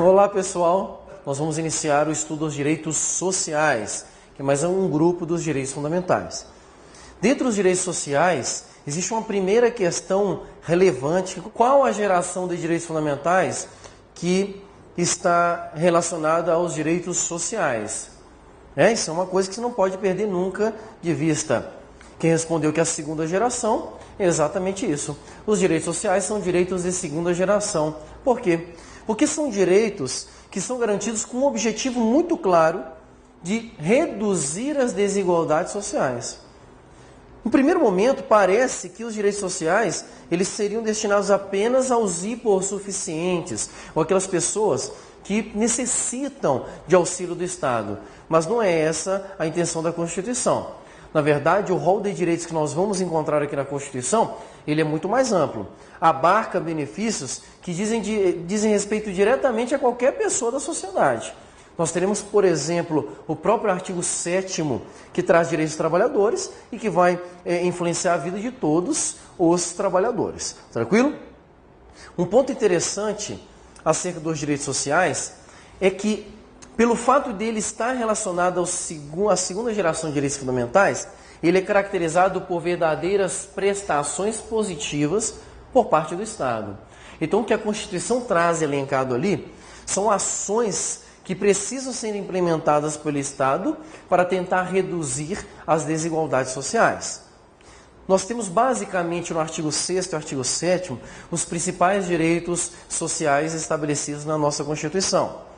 Olá pessoal, nós vamos iniciar o estudo dos direitos sociais, que é mais um grupo dos direitos fundamentais. Dentro dos direitos sociais, existe uma primeira questão relevante: qual a geração de direitos fundamentais que está relacionada aos direitos sociais? Isso é uma coisa que você não pode perder nunca de vista. Quem respondeu que a segunda geração é exatamente isso. Os direitos sociais são direitos de segunda geração. Por quê? Porque são direitos que são garantidos com um objetivo muito claro de reduzir as desigualdades sociais. No primeiro momento, parece que os direitos sociais eles seriam destinados apenas aos hipossuficientes, ou aquelas pessoas que necessitam de auxílio do Estado. Mas não é essa a intenção da Constituição. Na verdade, o rol de direitos que nós vamos encontrar aqui na Constituição, ele é muito mais amplo. Abarca benefícios que dizem respeito diretamente a qualquer pessoa da sociedade. Nós teremos, por exemplo, o próprio artigo 7º, que traz direitos dos trabalhadores e que vai influenciar a vida de todos os trabalhadores. Tranquilo? Um ponto interessante acerca dos direitos sociais é que, pelo fato dele estar relacionado à segunda geração de direitos fundamentais, ele é caracterizado por verdadeiras prestações positivas por parte do Estado. Então, o que a Constituição traz elencado ali são ações que precisam ser implementadas pelo Estado para tentar reduzir as desigualdades sociais. Nós temos basicamente no artigo 6º e artigo 7º os principais direitos sociais estabelecidos na nossa Constituição.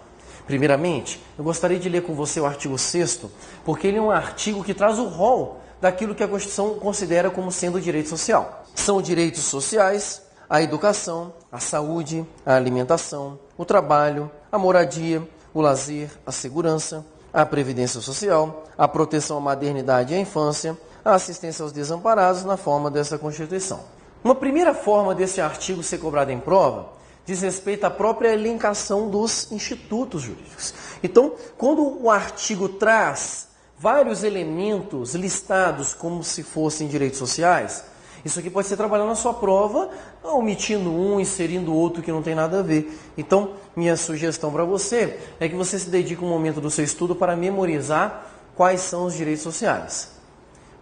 Primeiramente, eu gostaria de ler com você o artigo 6º, porque ele é um artigo que traz o rol daquilo que a Constituição considera como sendo direito social. São direitos sociais: a educação, a saúde, a alimentação, o trabalho, a moradia, o lazer, a segurança, a previdência social, a proteção à maternidade e à infância, a assistência aos desamparados na forma dessa Constituição. Uma primeira forma desse artigo ser cobrado em prova diz respeito à própria elencação dos institutos jurídicos. Então, quando o artigo traz vários elementos listados como se fossem direitos sociais, isso aqui pode ser trabalhado na sua prova, omitindo um, inserindo outro que não tem nada a ver. Então, minha sugestão para você é que você se dedique um momento do seu estudo para memorizar quais são os direitos sociais.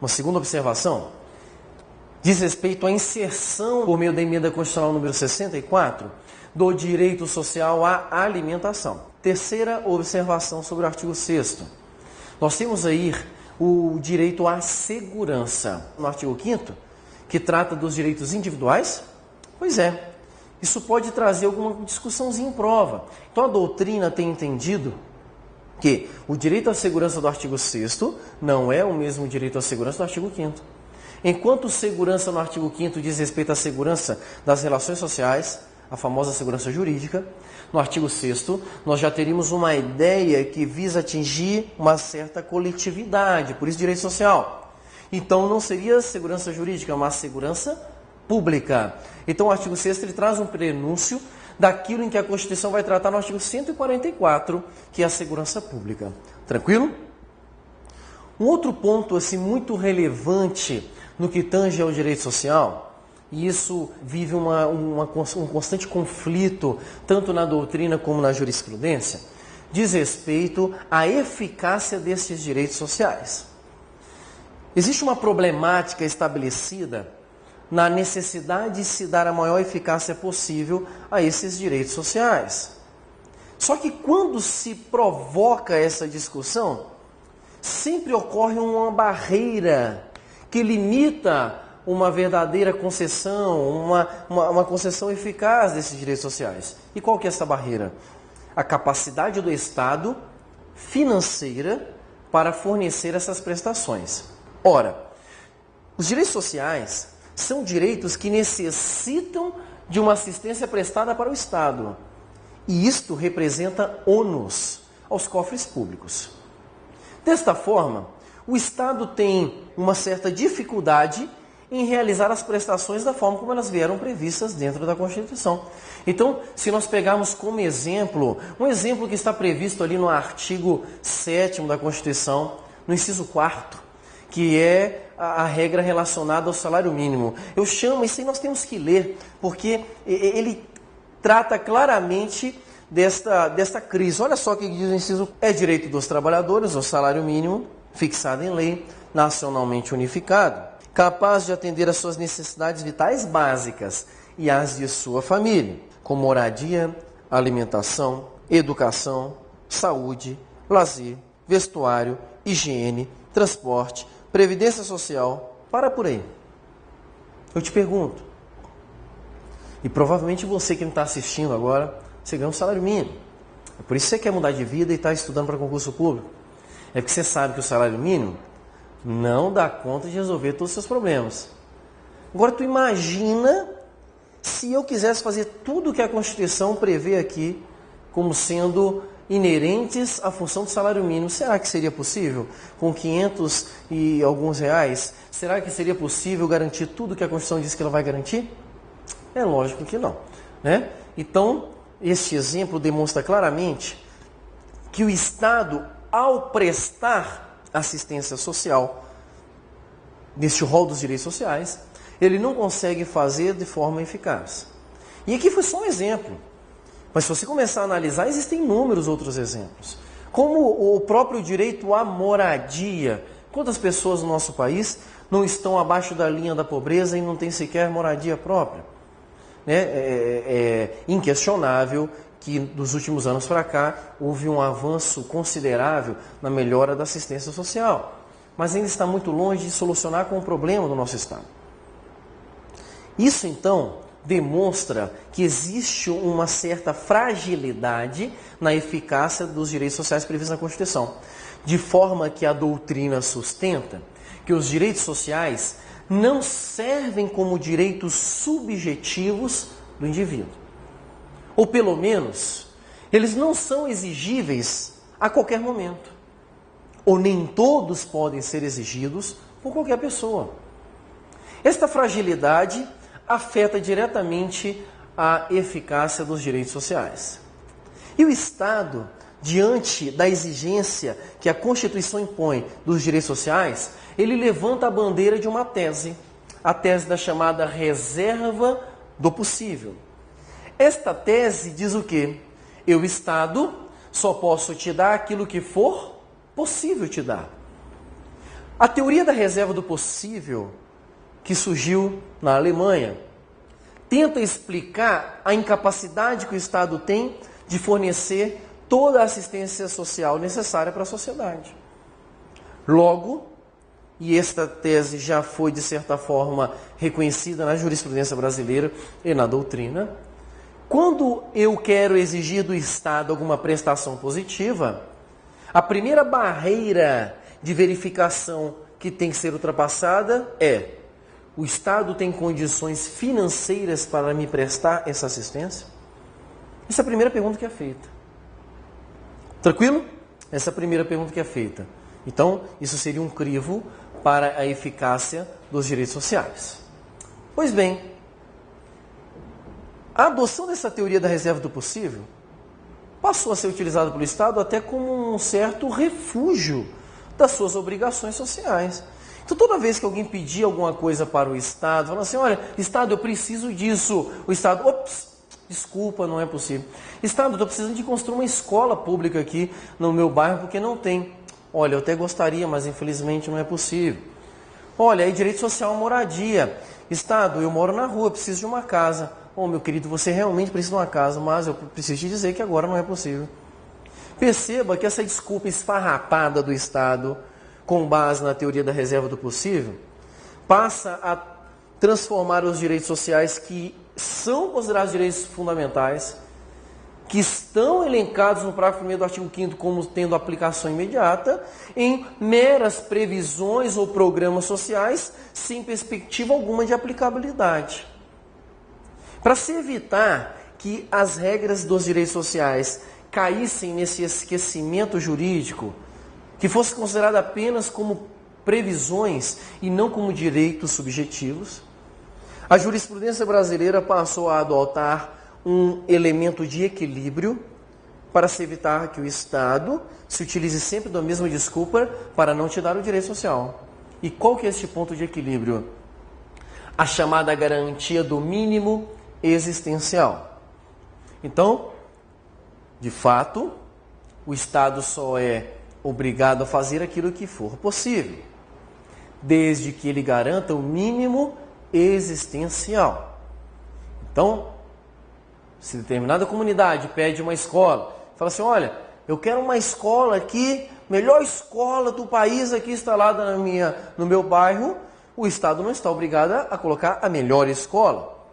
Uma segunda observação diz respeito à inserção, por meio da emenda constitucional número 64, do direito social à alimentação. Terceira observação sobre o artigo 6º. Nós temos aí o direito à segurança. No artigo 5º, que trata dos direitos individuais? Pois é, isso pode trazer alguma discussãozinha em prova. Então a doutrina tem entendido que o direito à segurança do artigo 6º não é o mesmo direito à segurança do artigo 5º. Enquanto segurança no artigo 5º diz respeito à segurança das relações sociais, a famosa segurança jurídica, no artigo 6º nós já teríamos uma ideia que visa atingir uma certa coletividade, por isso direito social. Então não seria segurança jurídica, mas segurança pública. Então o artigo 6º ele traz um prenúncio daquilo em que a Constituição vai tratar no artigo 144, que é a segurança pública. Tranquilo? Um outro ponto assim, muito relevante no que tange ao direito social, e isso vive um constante conflito, tanto na doutrina como na jurisprudência, diz respeito à eficácia desses direitos sociais. Existe uma problemática estabelecida na necessidade de se dar a maior eficácia possível a esses direitos sociais. Só que quando se provoca essa discussão, sempre ocorre uma barreira que limita uma verdadeira concessão, uma concessão eficaz desses direitos sociais. E qual que é essa barreira? A capacidade do Estado financeira para fornecer essas prestações. Ora, os direitos sociais são direitos que necessitam de uma assistência prestada para o Estado. E isto representa ônus aos cofres públicos. Desta forma, o Estado tem uma certa dificuldade em realizar as prestações da forma como elas vieram previstas dentro da Constituição. Então, se nós pegarmos como exemplo, um exemplo que está previsto ali no artigo 7º da Constituição, no inciso 4º, que é a regra relacionada ao salário mínimo. Eu chamo, isso aí nós temos que ler, porque ele trata claramente desta crise. Olha só o que diz o inciso: é direito dos trabalhadores o salário mínimo fixado em lei, nacionalmente unificado, capaz de atender às suas necessidades vitais básicas e às de sua família, como moradia, alimentação, educação, saúde, lazer, vestuário, higiene, transporte, previdência social. Para por aí. Eu te pergunto, e provavelmente você que não está assistindo agora, você ganha um salário mínimo. É por isso que você quer mudar de vida e está estudando para concurso público. É porque você sabe que o salário mínimo não dá conta de resolver todos os seus problemas. Agora tu imagina se eu quisesse fazer tudo o que a Constituição prevê aqui como sendo inerentes à função do salário mínimo. Será que seria possível? Com 500 e alguns reais? Será que seria possível garantir tudo que a Constituição diz que ela vai garantir? É lógico que não, né? Então, este exemplo demonstra claramente que o Estado, ao prestar assistência social, neste rol dos direitos sociais, ele não consegue fazer de forma eficaz. E aqui foi só um exemplo. Mas se você começar a analisar, existem inúmeros outros exemplos. Como o próprio direito à moradia. Quantas pessoas no nosso país não estão abaixo da linha da pobreza e não têm sequer moradia própria? É inquestionável que dos últimos anos para cá houve um avanço considerável na melhora da assistência social. Mas ainda está muito longe de solucionar com o problema do nosso Estado. Isso, então, demonstra que existe uma certa fragilidade na eficácia dos direitos sociais previstos na Constituição, de forma que a doutrina sustenta que os direitos sociais não servem como direitos subjetivos do indivíduo. Ou pelo menos, eles não são exigíveis a qualquer momento. Ou nem todos podem ser exigidos por qualquer pessoa. Esta fragilidade afeta diretamente a eficácia dos direitos sociais. E o Estado, diante da exigência que a Constituição impõe dos direitos sociais, ele levanta a bandeira de uma tese, a tese da chamada reserva do possível. Esta tese diz o quê? Eu, Estado, só posso te dar aquilo que for possível te dar. A teoria da reserva do possível, que surgiu na Alemanha, tenta explicar a incapacidade que o Estado tem de fornecer toda a assistência social necessária para a sociedade. Logo, e esta tese já foi, de certa forma, reconhecida na jurisprudência brasileira e na doutrina, quando eu quero exigir do Estado alguma prestação positiva, a primeira barreira de verificação que tem que ser ultrapassada é: o Estado tem condições financeiras para me prestar essa assistência? Essa é a primeira pergunta que é feita. Tranquilo? Essa é a primeira pergunta que é feita. Então, isso seria um crivo para a eficácia dos direitos sociais. Pois bem, a adoção dessa teoria da reserva do possível passou a ser utilizada pelo Estado até como um certo refúgio das suas obrigações sociais. Então, toda vez que alguém pedia alguma coisa para o Estado, falando assim: olha, Estado, eu preciso disso. O Estado: ops, desculpa, não é possível. Estado, eu estou precisando de construir uma escola pública aqui no meu bairro porque não tem. Olha, eu até gostaria, mas infelizmente não é possível. Olha, aí direito social à moradia. Estado, eu moro na rua, preciso de uma casa. Oh, meu querido, você realmente precisa de uma casa, mas eu preciso te dizer que agora não é possível. Perceba que essa desculpa esfarrapada do Estado, com base na teoria da reserva do possível, passa a transformar os direitos sociais que são considerados direitos fundamentais, que estão elencados no parágrafo 1º do artigo 5º como tendo aplicação imediata, em meras previsões ou programas sociais sem perspectiva alguma de aplicabilidade. Para se evitar que as regras dos direitos sociais caíssem nesse esquecimento jurídico, que fosse considerado apenas como previsões e não como direitos subjetivos, a jurisprudência brasileira passou a adotar um elemento de equilíbrio para se evitar que o Estado se utilize sempre da mesma desculpa para não te dar o direito social. E qual que é este ponto de equilíbrio? A chamada garantia do mínimo existencial. Então, De fato, o Estado só é obrigado a fazer aquilo que for possível, desde que ele garanta o mínimo existencial. Então, se determinada comunidade pede uma escola, fala assim, olha, eu quero uma escola aqui, melhor escola do país aqui instalada no meu bairro, o Estado não está obrigado a colocar a melhor escola,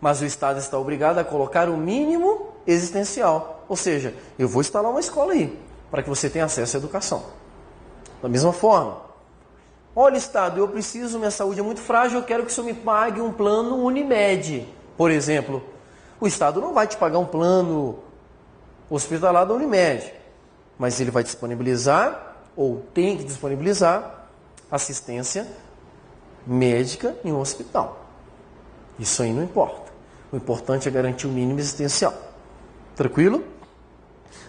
mas o Estado está obrigado a colocar o mínimo existencial. Ou seja, eu vou instalar uma escola aí, para que você tenha acesso à educação. Da mesma forma, olha, Estado, eu preciso, minha saúde é muito frágil, eu quero que o senhor me pague um plano Unimed, por exemplo. O Estado não vai te pagar um plano hospitalar da Unimed, mas ele vai disponibilizar, ou tem que disponibilizar, assistência médica em um hospital. Isso aí não importa. O importante é garantir o mínimo existencial. Tranquilo?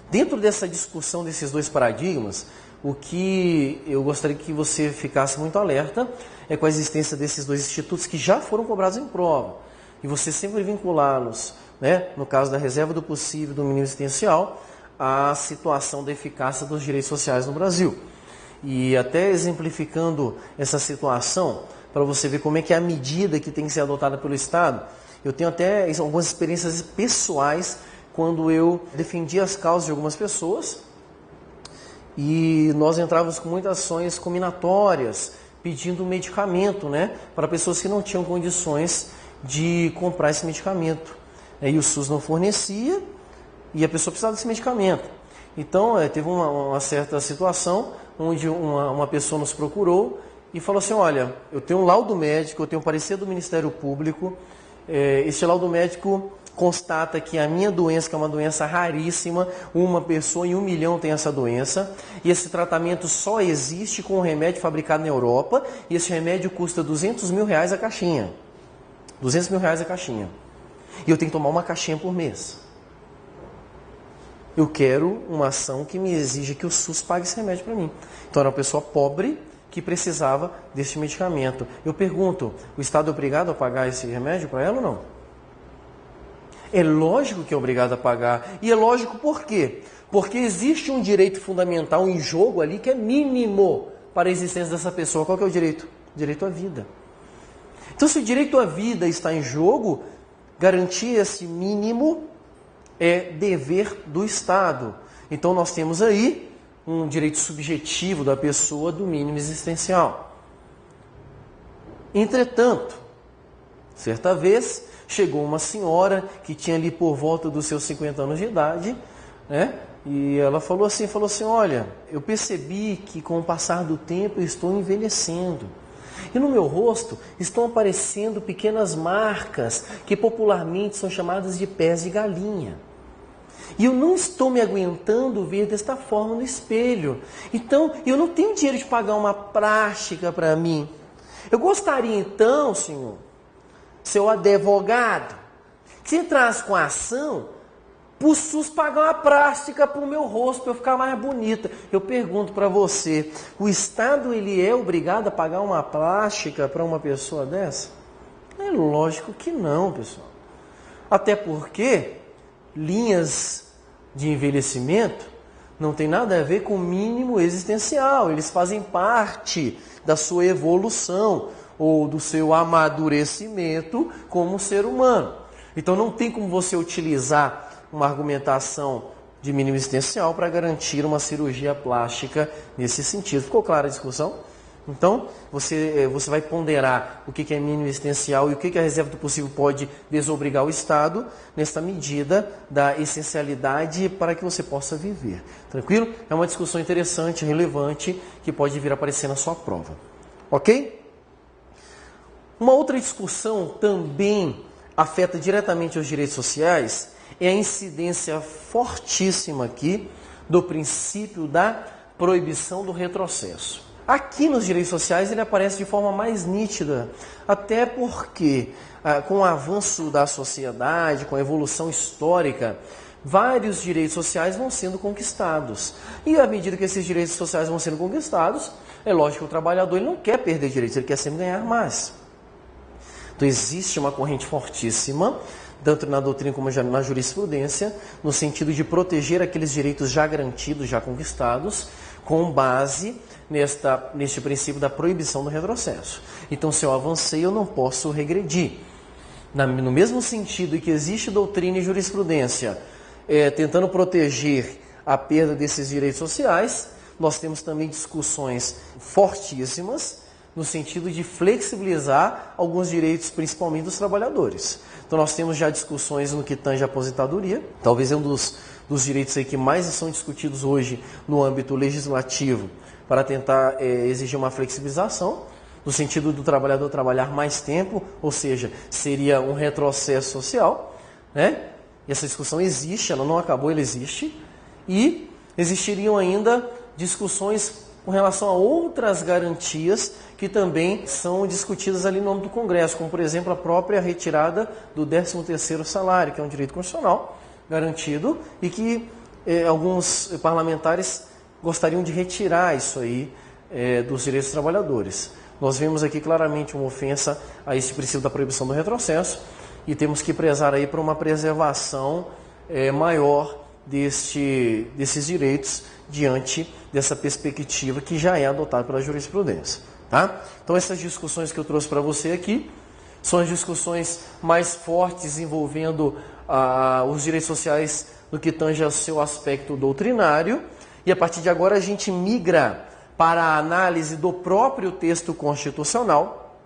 Dentro dessa discussão desses dois paradigmas, o que eu gostaria que você ficasse muito alerta é com a existência desses dois institutos que já foram cobrados em prova. E você sempre vinculá-los, né, no caso da reserva do possível do mínimo existencial, à situação da eficácia dos direitos sociais no Brasil. E até exemplificando essa situação, para você ver como é que é a medida que tem que ser adotada pelo Estado, eu tenho até algumas experiências pessoais quando eu defendi as causas de algumas pessoas e nós entrávamos com muitas ações combinatórias, pedindo medicamento, né, para pessoas que não tinham condições de comprar esse medicamento. E o SUS não fornecia e a pessoa precisava desse medicamento. Então, teve uma certa situação onde uma pessoa nos procurou e falou assim, olha, eu tenho um laudo médico, eu tenho um parecer do Ministério Público, esse laudo médico constata que a minha doença, que é uma doença raríssima, uma pessoa em 1 milhão tem essa doença, e esse tratamento só existe com um remédio fabricado na Europa, e esse remédio custa R$200 mil a caixinha. R$200 mil a caixinha. E eu tenho que tomar uma caixinha por mês. Eu quero uma ação que me exija que o SUS pague esse remédio para mim. Então era uma pessoa pobre que precisava desse medicamento. Eu pergunto, o Estado é obrigado a pagar esse remédio para ela ou não? É lógico que é obrigado a pagar. E é lógico por quê? Porque existe um direito fundamental em jogo ali que é mínimo para a existência dessa pessoa. Qual que é o direito? O direito à vida. Então, se o direito à vida está em jogo, garantir esse mínimo é dever do Estado. Então, nós temos aí um direito subjetivo da pessoa do mínimo existencial. Entretanto, certa vez, chegou uma senhora que tinha ali por volta dos seus 50 anos de idade, né? E ela falou assim, olha, eu percebi que com o passar do tempo eu estou envelhecendo. E no meu rosto estão aparecendo pequenas marcas que popularmente são chamadas de pés de galinha. E eu não estou me aguentando ver desta forma no espelho. Então, eu não tenho dinheiro de pagar uma plástica para mim. Eu gostaria então, senhor, seu advogado, que entrasse com a ação para o SUS pagar uma plástica para o meu rosto, para eu ficar mais bonita. Eu pergunto para você, o Estado ele é obrigado a pagar uma plástica para uma pessoa dessa? É lógico que não, pessoal. Até porque linhas de envelhecimento não tem nada a ver com o mínimo existencial. Eles fazem parte da sua evolução ou do seu amadurecimento como ser humano. Então não tem como você utilizar uma argumentação de mínimo existencial para garantir uma cirurgia plástica nesse sentido. Ficou clara a discussão? Então, você vai ponderar o que é mínimo existencial e o que a reserva do possível pode desobrigar o Estado nessa medida da essencialidade para que você possa viver. Tranquilo? É uma discussão interessante, relevante, que pode vir a aparecer na sua prova. Ok? Uma outra discussão também afeta diretamente os direitos sociais é a incidência fortíssima aqui do princípio da proibição do retrocesso. Aqui nos direitos sociais ele aparece de forma mais nítida, até porque com o avanço da sociedade, com a evolução histórica, vários direitos sociais vão sendo conquistados. E à medida que esses direitos sociais vão sendo conquistados, é lógico que o trabalhador ele não quer perder direitos, ele quer sempre ganhar mais. Então existe uma corrente fortíssima tanto na doutrina como na jurisprudência, no sentido de proteger aqueles direitos já garantidos, já conquistados, com base neste princípio da proibição do retrocesso. Então, se eu avancei, eu não posso regredir. No mesmo sentido em que existe doutrina e jurisprudência tentando proteger a perda desses direitos sociais, nós temos também discussões fortíssimas no sentido de flexibilizar alguns direitos, principalmente dos trabalhadores. Então nós temos já discussões no que tange a aposentadoria, talvez é um dos direitos aí que mais são discutidos hoje no âmbito legislativo, para tentar exigir uma flexibilização, no sentido do trabalhador trabalhar mais tempo, ou seja, seria um retrocesso social, né? E essa discussão existe, ela não acabou, ela existe, e existiriam ainda discussões com relação a outras garantias que também são discutidas ali no âmbito do Congresso, como, por exemplo, a própria retirada do 13º salário, que é um direito constitucional garantido e que alguns parlamentares gostariam de retirar isso aí dos direitos dos trabalhadores. Nós vemos aqui claramente uma ofensa a esse princípio da proibição do retrocesso e temos que prezar aí para uma preservação maior desses direitos diante dessa perspectiva que já é adotada pela jurisprudência. Tá? Então essas discussões que eu trouxe para você aqui são as discussões mais fortes envolvendo os direitos sociais no que tange ao seu aspecto doutrinário, e a partir de agora a gente migra para a análise do próprio texto constitucional,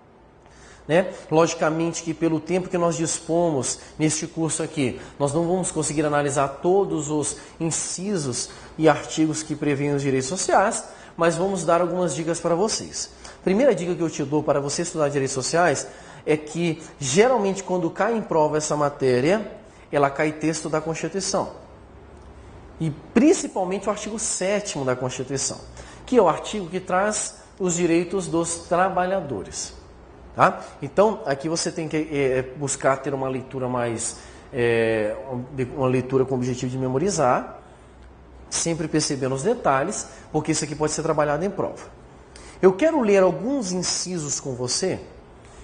né? Logicamente que pelo tempo que nós dispomos neste curso aqui, nós não vamos conseguir analisar todos os incisos e artigos que prevêem os direitos sociais, mas vamos dar algumas dicas para vocês. Primeira dica que eu te dou para você estudar direitos sociais é que, geralmente, quando cai em prova essa matéria, ela cai texto da Constituição. E principalmente o artigo 7º da Constituição, que é o artigo que traz os direitos dos trabalhadores. Tá? Então, aqui você tem que buscar ter uma leitura uma leitura com o objetivo de memorizar, sempre percebendo os detalhes, porque isso aqui pode ser trabalhado em prova. Eu quero ler alguns incisos com você,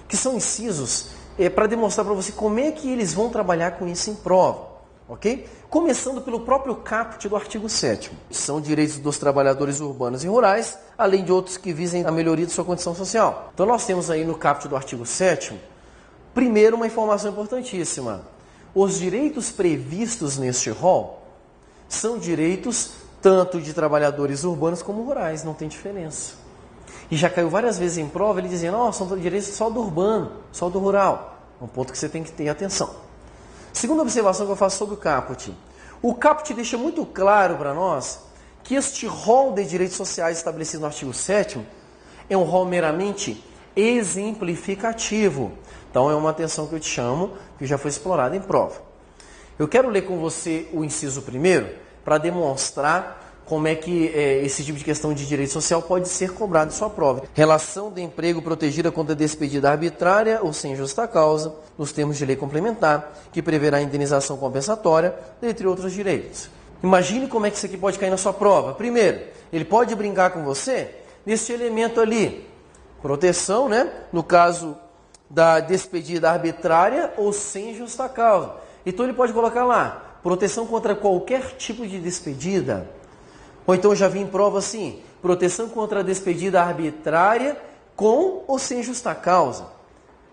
que são incisos para demonstrar para você como é que eles vão trabalhar com isso em prova, ok? Começando pelo próprio caput do artigo 7º. São direitos dos trabalhadores urbanos e rurais, além de outros que visem a melhoria de sua condição social. Então nós temos aí no caput do artigo 7º, primeiro uma informação importantíssima. Os direitos previstos neste rol são direitos tanto de trabalhadores urbanos como rurais, não tem diferença. E já caiu várias vezes em prova ele dizendo, são direitos só do urbano, só do rural. É um ponto que você tem que ter atenção. Segunda observação que eu faço sobre o caput deixa muito claro para nós que este rol de direitos sociais estabelecido no artigo 7º é um rol meramente exemplificativo. Então é uma atenção que eu te chamo, que já foi explorada em prova. Eu quero ler com você o inciso 1º para demonstrar como é que esse tipo de questão de direito social pode ser cobrado em sua prova. Relação de emprego protegida contra despedida arbitrária ou sem justa causa, nos termos de lei complementar, que preverá indenização compensatória, entre outros direitos. Imagine como é que isso aqui pode cair na sua prova. Primeiro, ele pode brincar com você nesse elemento ali, proteção, né? No caso da despedida arbitrária ou sem justa causa. Então ele pode colocar lá, proteção contra qualquer tipo de despedida. Ou então já vi em prova assim, proteção contra a despedida arbitrária com ou sem justa causa.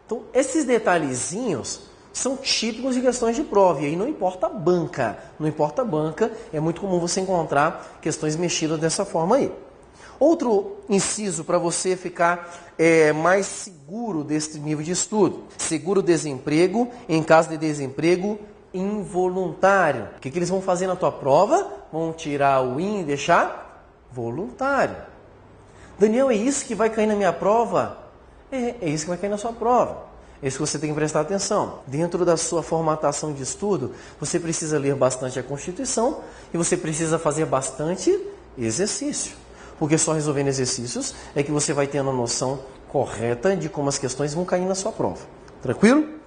Então, esses detalhezinhos são típicos de questões de prova. E aí não importa a banca. Não importa a banca, é muito comum você encontrar questões mexidas dessa forma aí. Outro inciso para você ficar mais seguro desse nível de estudo. Seguro-desemprego em caso de desemprego involuntário. O que eles vão fazer na tua prova? Vão tirar o in e deixar voluntário. Daniel, é isso que vai cair na minha prova? É isso que vai cair na sua prova. É isso que você tem que prestar atenção. Dentro da sua formatação de estudo, você precisa ler bastante a Constituição e você precisa fazer bastante exercício. Porque só resolvendo exercícios é que você vai tendo a noção correta de como as questões vão cair na sua prova. Tranquilo?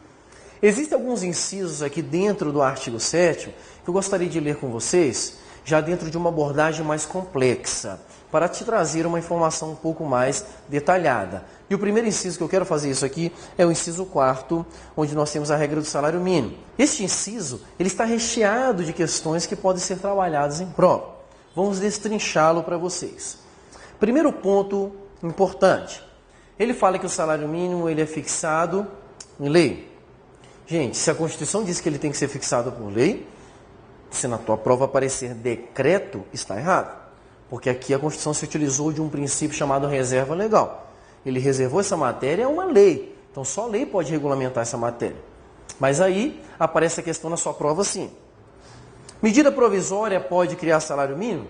Existem alguns incisos aqui dentro do artigo 7º que eu gostaria de ler com vocês, já dentro de uma abordagem mais complexa, para te trazer uma informação um pouco mais detalhada. E o primeiro inciso que eu quero fazer isso aqui é o inciso 4º, onde nós temos a regra do salário mínimo. Este inciso, ele está recheado de questões que podem ser trabalhadas em prova. Vamos destrinchá-lo para vocês. Primeiro ponto importante. Ele fala que o salário mínimo ele é fixado em lei. Gente, se a Constituição diz que ele tem que ser fixado por lei, se na tua prova aparecer decreto, está errado. Porque aqui a Constituição se utilizou de um princípio chamado reserva legal. Ele reservou essa matéria a uma lei. Então só a lei pode regulamentar essa matéria. Mas aí aparece a questão na sua prova assim. Medida provisória pode criar salário mínimo?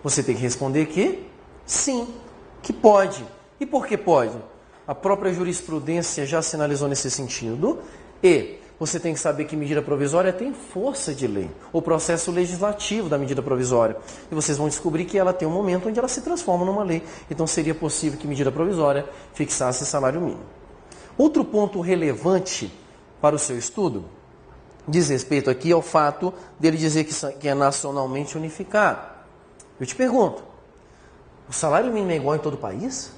Você tem que responder que sim, que pode. E por que pode? A própria jurisprudência já sinalizou nesse sentido. E você tem que saber que medida provisória tem força de lei, o processo legislativo da medida provisória. E vocês vão descobrir que ela tem um momento onde ela se transforma numa lei. Então seria possível que medida provisória fixasse salário mínimo. Outro ponto relevante para o seu estudo diz respeito aqui ao fato dele dizer que é nacionalmente unificado. Eu te pergunto, o salário mínimo é igual em todo o país?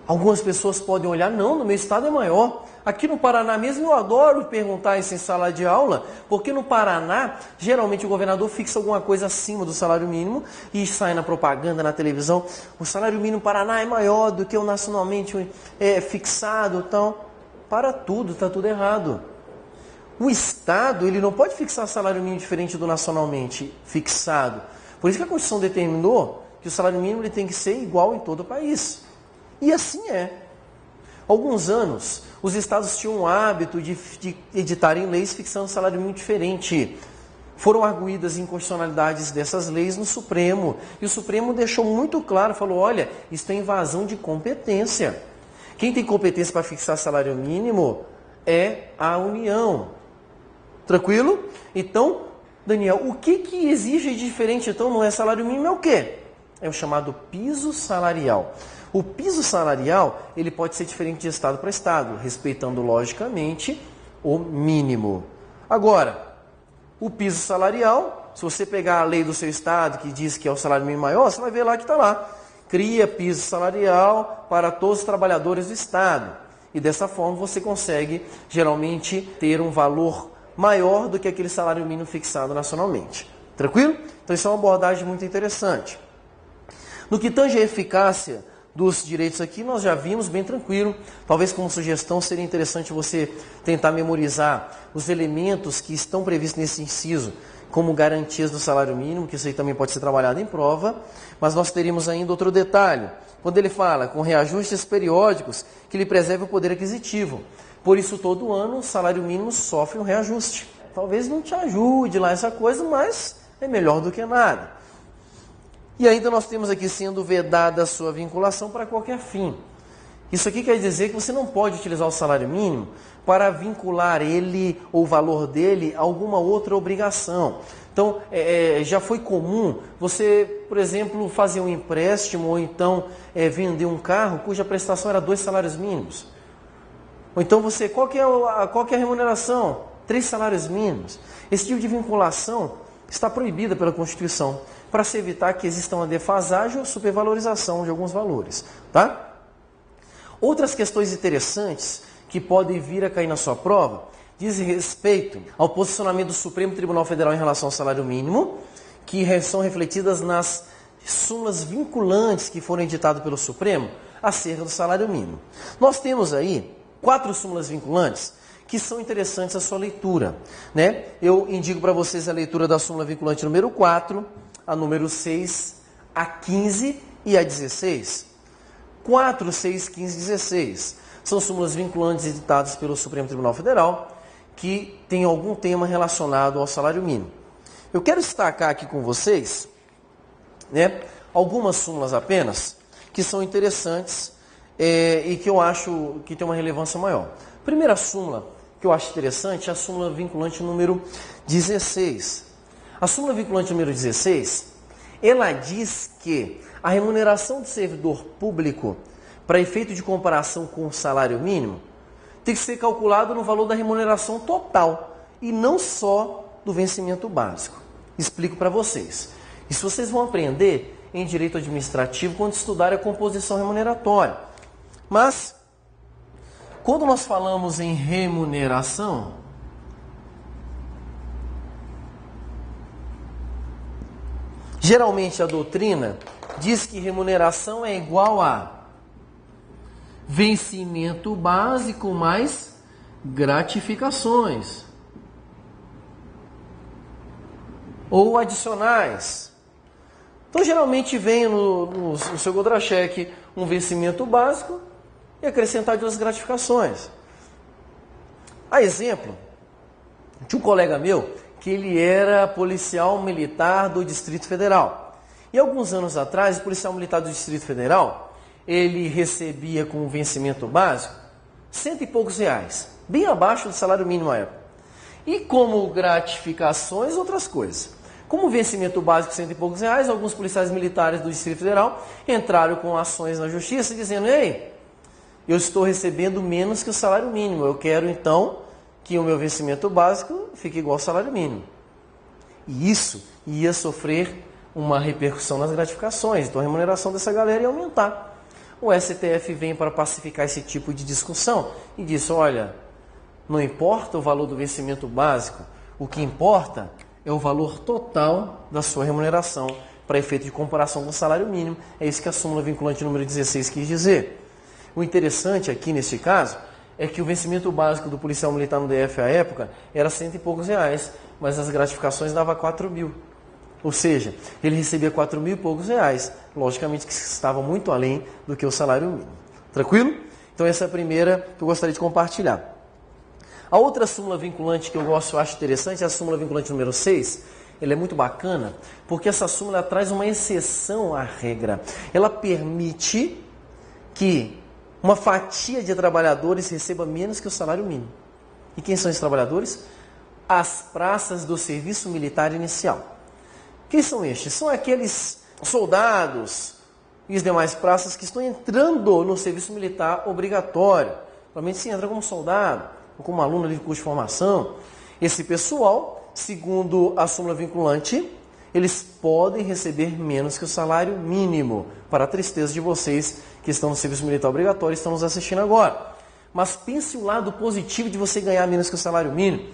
Algumas pessoas podem olhar, não, no meu estado é maior. Aqui no Paraná mesmo eu adoro perguntar isso em sala de aula, porque no Paraná, geralmente o governador fixa alguma coisa acima do salário mínimo e sai na propaganda, na televisão, o salário mínimo no Paraná é maior do que o nacionalmente fixado. Então, para tudo, está tudo errado. O Estado ele não pode fixar salário mínimo diferente do nacionalmente fixado. Por isso que a Constituição determinou que o salário mínimo ele tem que ser igual em todo o país. E assim é. Há alguns anos, os estados tinham o hábito de editarem leis fixando salário mínimo diferente. Foram arguídas inconstitucionalidades dessas leis no Supremo. E o Supremo deixou muito claro, falou, olha, isso é invasão de competência. Quem tem competência para fixar salário mínimo é a União. Tranquilo? Então, Daniel, o que exige de diferente, então, não é salário mínimo, é o quê? É o chamado piso salarial. O piso salarial, ele pode ser diferente de estado para estado, respeitando, logicamente, o mínimo. Agora, o piso salarial, se você pegar a lei do seu estado, que diz que é o salário mínimo maior, você vai ver lá que está lá. Cria piso salarial para todos os trabalhadores do estado. E dessa forma você consegue, geralmente, ter um valor maior do que aquele salário mínimo fixado nacionalmente. Tranquilo? Então isso é uma abordagem muito interessante. No que tange a eficácia dos direitos aqui, nós já vimos bem tranquilo. Talvez como sugestão seria interessante você tentar memorizar os elementos que estão previstos nesse inciso como garantias do salário mínimo, que isso aí também pode ser trabalhado em prova. Mas nós teríamos ainda outro detalhe, quando ele fala com reajustes periódicos que lhe preserve o poder aquisitivo. Por isso, todo ano, o salário mínimo sofre um reajuste. Talvez não te ajude lá essa coisa, mas é melhor do que nada. E ainda nós temos aqui sendo vedada a sua vinculação para qualquer fim. Isso aqui quer dizer que você não pode utilizar o salário mínimo para vincular ele ou o valor dele a alguma outra obrigação. Então, já foi comum você, por exemplo, fazer um empréstimo ou então vender um carro cuja prestação era 2 salários mínimos. Ou então você, qual que é a remuneração? 3 salários mínimos. Esse tipo de vinculação está proibida pela Constituição, para se evitar que exista uma defasagem ou supervalorização de alguns valores. Tá? Outras questões interessantes que podem vir a cair na sua prova dizem respeito ao posicionamento do Supremo Tribunal Federal em relação ao salário mínimo, que são refletidas nas súmulas vinculantes que foram editadas pelo Supremo acerca do salário mínimo. Nós temos aí 4 súmulas vinculantes que são interessantes a sua leitura. Né? Eu indico para vocês a leitura da súmula vinculante número 4, a número 6, a 15 e a 16. 4, 6, 15 e 16 são súmulas vinculantes editadas pelo Supremo Tribunal Federal que têm algum tema relacionado ao salário mínimo. Eu quero destacar aqui com vocês, né, algumas súmulas apenas que são interessantes e que eu acho que tem uma relevância maior. Primeira súmula que eu acho interessante é a súmula vinculante número 16. A súmula vinculante número 16, ela diz que a remuneração do servidor público, para efeito de comparação com o salário mínimo, tem que ser calculado no valor da remuneração total e não só do vencimento básico. Explico para vocês. Isso vocês vão aprender em direito administrativo quando estudarem a composição remuneratória. Mas, quando nós falamos em remuneração, geralmente a doutrina diz que remuneração é igual a vencimento básico mais gratificações ou adicionais. Então, geralmente vem no seu contra-cheque um vencimento básico e acrescentar duas gratificações. A exemplo de um colega meu que ele era policial militar do Distrito Federal. E alguns anos atrás, o policial militar do Distrito Federal, ele recebia como vencimento básico R$100 e poucos, bem abaixo do salário mínimo à época. E como gratificações, outras coisas. Como vencimento básico R$100 e poucos, alguns policiais militares do Distrito Federal entraram com ações na justiça dizendo: ei, eu estou recebendo menos que o salário mínimo, eu quero então que o meu vencimento básico fique igual ao salário mínimo. E isso ia sofrer uma repercussão nas gratificações, então a remuneração dessa galera ia aumentar. O STF vem para pacificar esse tipo de discussão e diz: olha, não importa o valor do vencimento básico, o que importa é o valor total da sua remuneração para efeito de comparação com o salário mínimo. É isso que a súmula vinculante número 16 quis dizer. O interessante aqui nesse caso é que o vencimento básico do policial militar no DF à época era R$100 e poucos, mas as gratificações dava 4 mil. Ou seja, ele recebia 4 mil e poucos reais, logicamente que estava muito além do que o salário mínimo. Tranquilo? Então essa é a primeira que eu gostaria de compartilhar. A outra súmula vinculante que eu acho interessante é a súmula vinculante número 6. Ela é muito bacana, porque essa súmula traz uma exceção à regra. Ela permite que uma fatia de trabalhadores receba menos que o salário mínimo. E quem são esses trabalhadores? As praças do serviço militar inicial. Quem são estes? São aqueles soldados e as demais praças que estão entrando no serviço militar obrigatório. Provavelmente se entra como soldado ou como aluno de curso de formação. Esse pessoal, segundo a súmula vinculante, eles podem receber menos que o salário mínimo, para a tristeza de vocês que estão no serviço militar obrigatório e estão nos assistindo agora. Mas pense o lado positivo de você ganhar menos que o salário mínimo.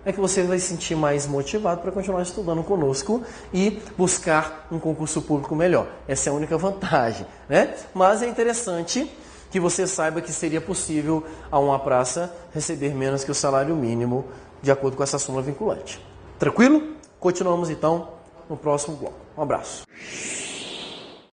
É que você vai se sentir mais motivado para continuar estudando conosco e buscar um concurso público melhor. Essa é a única vantagem, né? Mas é interessante que você saiba que seria possível a uma praça receber menos que o salário mínimo, de acordo com essa súmula vinculante. Tranquilo? Continuamos então no próximo bloco. Um abraço.